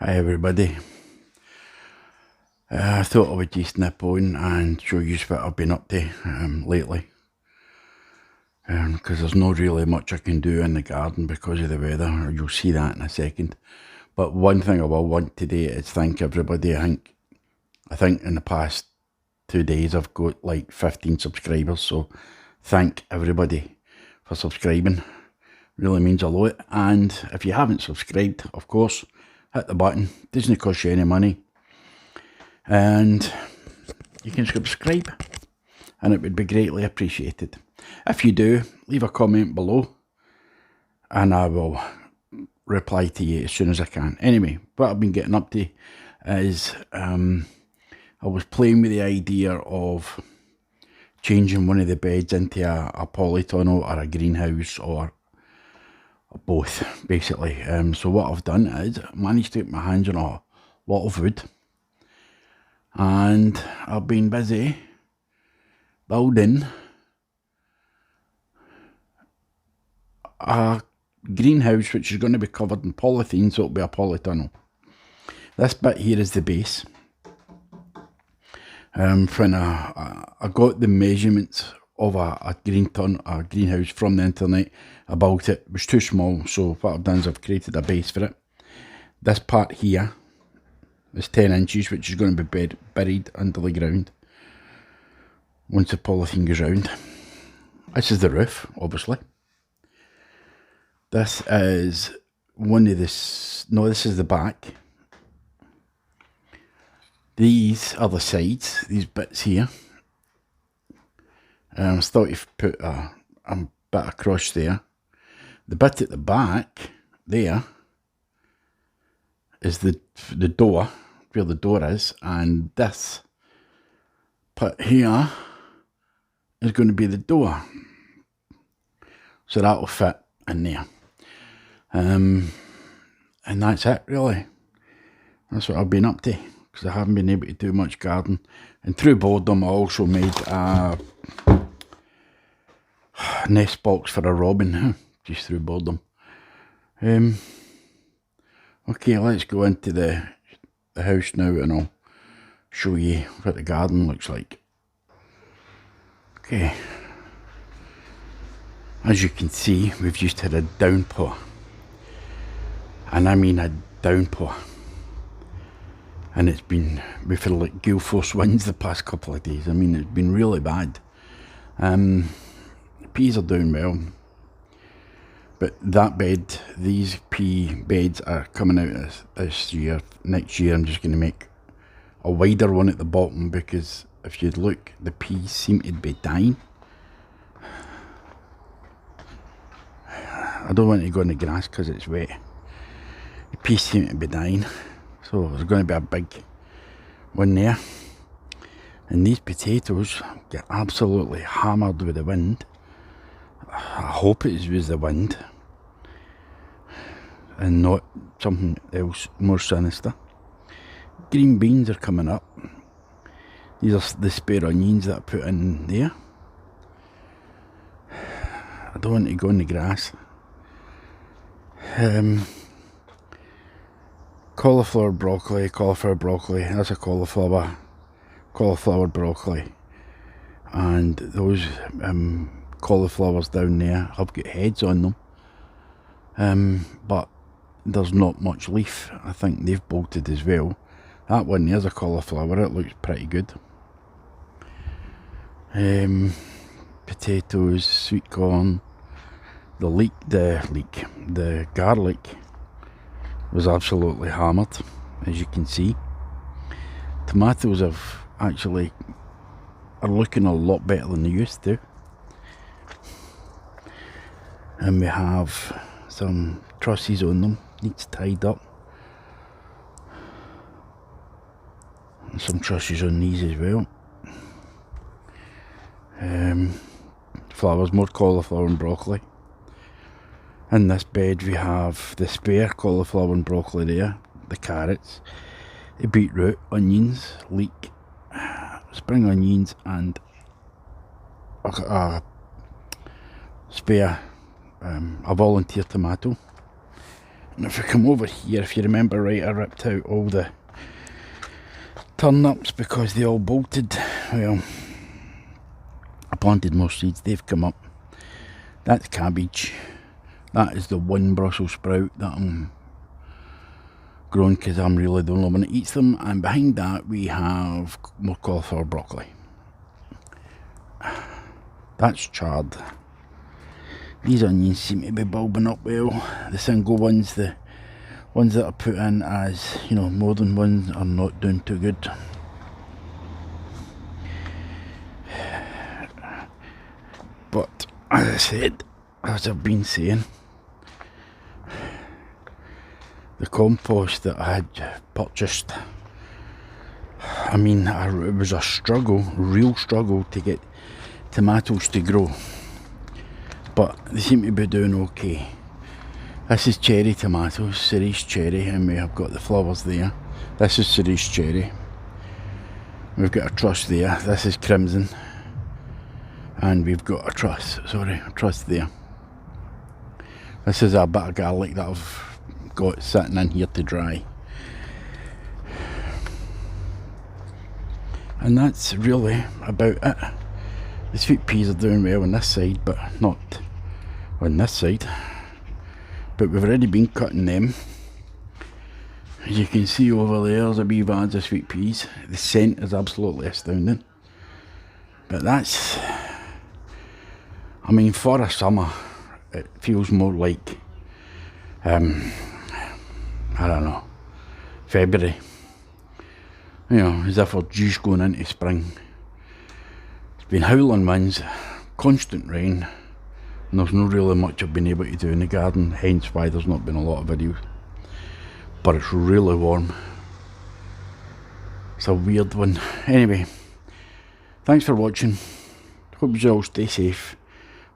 Hi everybody. I thought I would just nip on and show you what I've been up to lately. Because there's not really much I can do in the garden because of the weather. You'll see that in a second. But one thing I will want today is thank everybody. I think in the past 2 days I've got like 15 subscribers. So thank everybody for subscribing. Really means a lot. And if you haven't subscribed, of course, hit the button. Doesn't cost you any money. And you can subscribe, and it would be greatly appreciated. If you do, leave a comment below and I will reply to you as soon as I can. Anyway, what I've been getting up to is I was playing with the idea of changing one of the beds into a polytunnel or a greenhouse or both, basically. So what I've done is managed to get my hands on a lot of wood, and I've been busy building a greenhouse which is going to be covered in polythene, so it'll be a polytunnel. This bit here is the base. When I got the measurements of a greenhouse from the internet about it, was too small, so what I've done is I've created a base for it. This part here is 10 inches, which is going to be buried under the ground once the polythene goes round. This is the roof, obviously. This is this is the back. These are the sides, these bits here. I thought you've put a bit across there. The bit at the back there is the door, where the door is, and this bit here is going to be the door. So that'll fit in there. And that's it, really. That's what I've been up to, because I haven't been able to do much garden. And through boredom I also made a nest box for a robin, just through boredom. Okay, let's go into the house now and I'll show you what the garden looks like. Okay, as you can see, we've just had a downpour, and I mean a downpour, and we feel like gale force winds the past couple of days. I mean, it's been really bad. The peas are doing well, but that bed, these pea beds are coming out this year. Next year I'm just going to make a wider one at the bottom, because if you look, the peas seem to be dying. I don't want to go in the grass because it's wet. The peas seem to be dying, so there's going to be a big one there. And these potatoes get absolutely hammered with the wind. I hope it was the wind and not something else more sinister. Green beans are coming up. These are the spare onions that I put in there. I don't want to go in the grass. Cauliflower broccoli, that's a cauliflower broccoli. And those cauliflowers down there have got heads on them, but there's not much leaf. I think they've bolted as well. That one there's a cauliflower, it looks pretty good. Potatoes, sweet corn. The garlic was absolutely hammered, as you can see. Tomatoes are looking a lot better than they used to. And we have some trusses on them, needs tied up. And some trusses on these as well. Flowers, more cauliflower and broccoli. In this bed we have the spare cauliflower and broccoli there, the carrots, the beetroot, onions, leek, spring onions, and a spare, a volunteer tomato. And if I come over here, if you remember right, I ripped out all the turnips because they all bolted. Well, I planted more seeds, they've come up. That's cabbage. That is the one Brussels sprout that I'm growing because I'm really the only one that eats them. And behind that we have more cauliflower, broccoli. That's chard. These onions seem to be bulbing up well. The single ones, the ones that are put in as, you know, more than ones, are not doing too good. But as I said, as I've been saying, the compost that I had purchased, I mean, it was a struggle, real struggle to get tomatoes to grow. But they seem to be doing okay. This is cherry tomatoes, cerise cherry, and we have got the flowers there. This is cerise cherry. We've got a truss there. This is crimson. And we've got a truss there. This is a bit of garlic that I've got sitting in here to dry. And that's really about it. The sweet peas are doing well on this side, but not on this side. But we've already been cutting them. As you can see over there, there's a wee vase of sweet peas. The scent is absolutely astounding. But that's, I mean, for a summer, it feels more like, I don't know, February. You know, as if we're just going into spring. It's been howling winds, constant rain, and there's not really much I've been able to do in the garden, hence why there's not been a lot of videos. But it's really warm. It's a weird one. Anyway, thanks for watching. Hope you all stay safe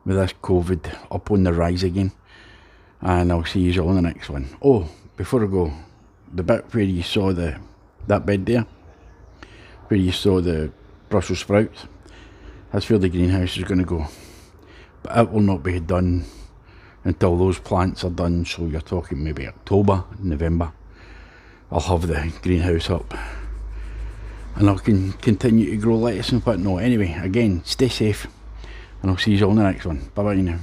with this COVID up on the rise again. And I'll see you all in the next one. Oh, before I go, the bit where you saw that bed there, where you saw the Brussels sprouts, that's where the greenhouse is going to go. But it will not be done until those plants are done, so you're talking maybe October, November. I'll have the greenhouse up and I can continue to grow lettuce and whatnot. Anyway, again, stay safe and I'll see you all in the next one. Bye bye now.